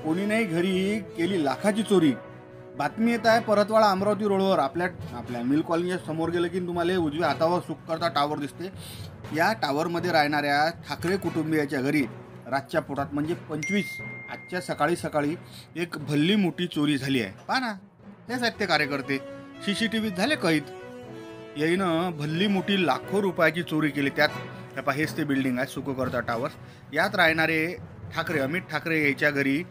कोणी नाही घरी केली लाखाची चोरी. बातमी येत आहे परतवाडा अमरावती रोडवर आपल्या आपल्या मिल कॉलनीच्या समोर गेलं की तुम्हाला उजव्या हातावर सुखकर्ता टावर दिसते. या टावरमध्ये राहणाऱ्या ठाकरे कुटुंबियाच्या घरी रातच्या पोटात म्हणजे 25 आजच्या सकाळी सकाळी एक भल्ली मोठी चोरी झाली आहे. पहा ना, हेच आहेत ते कार्यकर्ते. CCTVत झाले कैद. याईनं भल्ली मोठी लाखो रुपयाची चोरी केली. त्यात हे पहा, हेच ते बिल्डिंग आहे सुखकर्ता टावर्स. यात राहणारे ठाकरे अमित ठाकरे याच्या घरी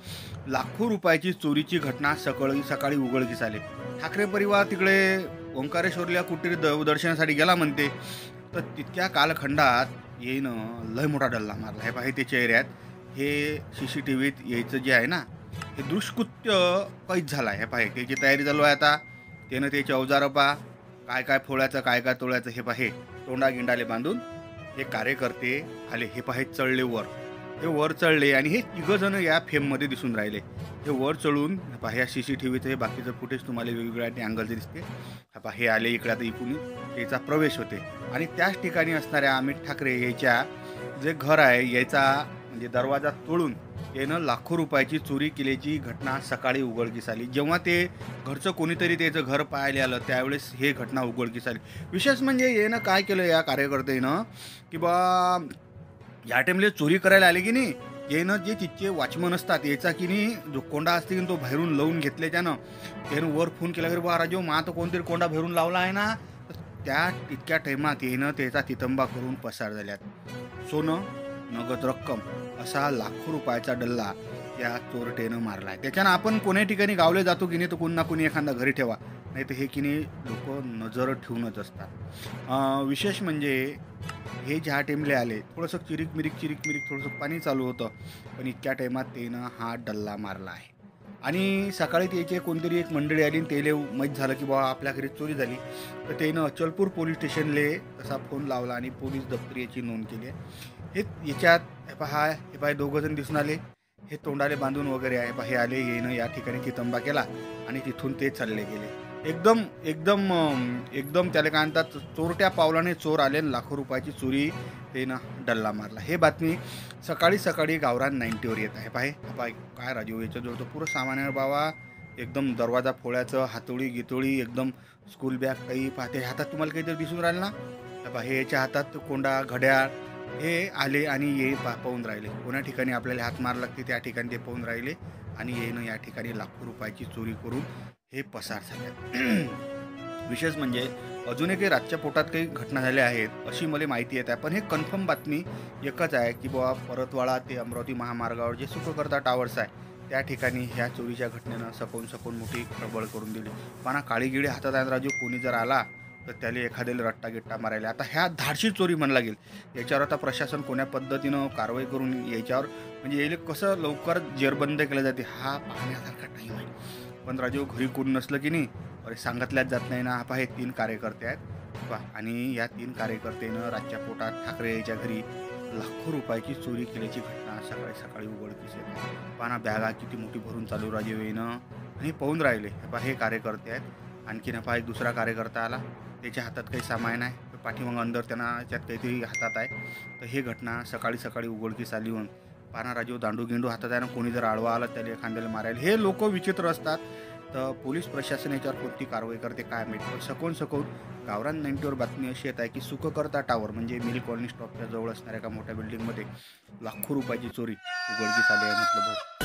लाखो रुपयाची चोरीची घटना सकाळी सकाळी उघडकीस आली. ठाकरे परिवार तिकडे ओंकारेश्वरल्या कुटीर दर्शनासाठी गेला म्हणते. तर तितक्या कालखंडात येईनं लय मोठा डल्ला मारला. हे पाहिजे ते चेहऱ्यात हे CCTVत यायचं जे आहे ना, हे दुष्कृत्य कैद झाला. हे पाहिजे त्याची तयारी चालू आहे आता. त्यानं त्याचे अवजारं पहा, काय काय फोळ्याचं काय काय तोळ्याचं. हे पाहे तोंडा गिंडाले बांधून हे कार्यकर्ते आले. हे पाहे चढले वर. हे वर चढले आणि हे तिघजण या फेममध्ये दिसून राहिले. हे वर चढून पहा, या CCTVचं हे बाकीचं फुटेज तुम्हाला वेगवेगळ्या अँगलचे दिसते. पहा, हे आले इकडे. आता इकडून याचा प्रवेश होते आणि त्याच ठिकाणी असणाऱ्या अमित ठाकरे याच्या जे घर आहे याचा म्हणजे दरवाजा तोडून यानं लाखो रुपयाची चोरी केल्याची घटना सकाळी उघडकीस आली. जेव्हा ते घरचं कोणीतरी त्याचं घर पाहायला आलं त्यावेळेस हे घटना उघडकीस आली. विशेष म्हणजे यानं काय केलं या कार्यकर्त्यानं की बा या टाईमला चोरी करायला आले की नाही, यानं जे तिथचे वॉचमन असतात याचा की नाही जो कोंडा असते की तो बाहेरून लावून घेतल्याच्यानं त्यानं वर फोन केला की बा राजू मा तर कोणतरी कोंडा बाहेरून लावला आहे ना. त्या तितक्या टायमात यानं त्याचा तितंबा करून पसार झाल्यात. सोनं नगद रक्कम असा लाखो रुपयाचा डल्ला या चोरटेनं मारला आहे. त्याच्यानं आपण कोण्या ठिकाणी गावले जातो की नाही तर कोण ना कोणी एखादा घरी ठेवा, नाही तर हे की नाही लोक नजर ठेवूनच असतात. विशेष म्हणजे हे ज्या टाईमला आले थोडंसं चिरीक मिरीक थोडंसं पाणी चालू होतं, पण इतक्या टायमात त्यानं हा डल्ला मारला आहे. आणि सकाळी त्याचे कोणतरी एक मंडळी आली आणि त्याला माहीत झालं की बाबा आपल्या घरी चोरी झाली. तर त्यानं अचलपूर पोलीस स्टेशनले तसा फोन लावला आणि पोलीस दप्तरी याची नोंद केली आहे. हे याच्यात हे पहा दोघंजण दिसून आले. हे तोंडाले बांधून वगैरे आहे. हे आले येणं या ठिकाणी तितंबा केला आणि तिथून ते चालले गेले. एकदम एकदम एकदम त्याला काय म्हणतात चोरट्या पावलाने चोर आले आणि लाखो रुपयाची चोरी त्यानं डल्ला मारला. हे बातमी सकाळी सकाळी गावरान 90वर येत आहे. पाय काय राजू याच्याजवळ तर पुरं सामान आहे बाबा. एकदम दरवाजा फोळ्याचं हातोडी गितोडी एकदम स्कूल बॅग काही पाहते हातात तुम्हाला काहीतरी दिसून राहिलं ना. हे याच्या हातात कोंडा घड्याळ हे आले आणि ये पाहून राहिले. कोण्या ठिकाणी आपल्याला हात मार लागते त्या ठिकाणी ते पाहून राहिले आणि येणं या ठिकाणी लाखो रुपयाची चोरी करून हे पसार झाले. विशेष म्हणजे अजून काही रातच्या पोटात काही घटना झाल्या आहेत अशी मला माहिती येत आहे. पण हे कन्फर्म बातमी एकच आहे की बाबा परतवाडा ते अमरावती महामार्गावर जे सुखकर्ता टावर्स आहे त्या ठिकाणी ह्या चोरीच्या घटनेनं सकून मोठी खळबळ करून दिली. पण काळी गिळी हातात आहेत राजू. कोणी जर आला तर त्याला एखाद्याला रट्टा गिट्टा मारायला. आता ह्या धाडशी चोरी म्हणला लागेल. याच्यावर आता प्रशासन कोण्या पद्धतीनं कारवाई करून याच्यावर म्हणजे याला कसं लवकर जेरबंद केलं जाते हा पाहण्यासारखा टाईम आहे. पण राजू घरी कोण नसलं की नाही अरे सांगितल्याच जात नाही ना. हे 3 कार्यकर्ते आहेत आणि या 3 कार्यकर्त्यानं रातच्या पोटात ठाकरे याच्या घरी लाखो रुपयाची चोरी केल्याची घटना सकाळी सकाळी उघडकीस येते. पाना बॅगा किती मोठी भरून चालू राजू येणं आणि पाहून राहिले. हे कार्यकर्ते आहेत. आणखीन एक दुसरा कार्यकर्ता आला त्याच्या हातात काही सामान आहे पाठीमागं अंदर त्यांना त्यात काहीतरी हातात आहे. तर हे घटना सकाळी सकाळी उघडकीस आली होऊन पाना राजू दांडू गिंडू हातात आहे ना. कोणी जर आडवा आला त्याला एखाद्याला मारायला. हे लोक विचित्र असतात. तर पोलीस प्रशासन याच्यावर कोणती कारवाई करते काय माहीत. पण सकून गावरान 90वर बातमी अशी येत आहे की सुखकर्ता टावर म्हणजे मिल कॉलनी स्टॉपच्या जवळ असणाऱ्या एका मोठ्या बिल्डिंगमध्ये लाखो रुपयाची चोरी उघडकीस आली आहे म्हटलं भाऊ.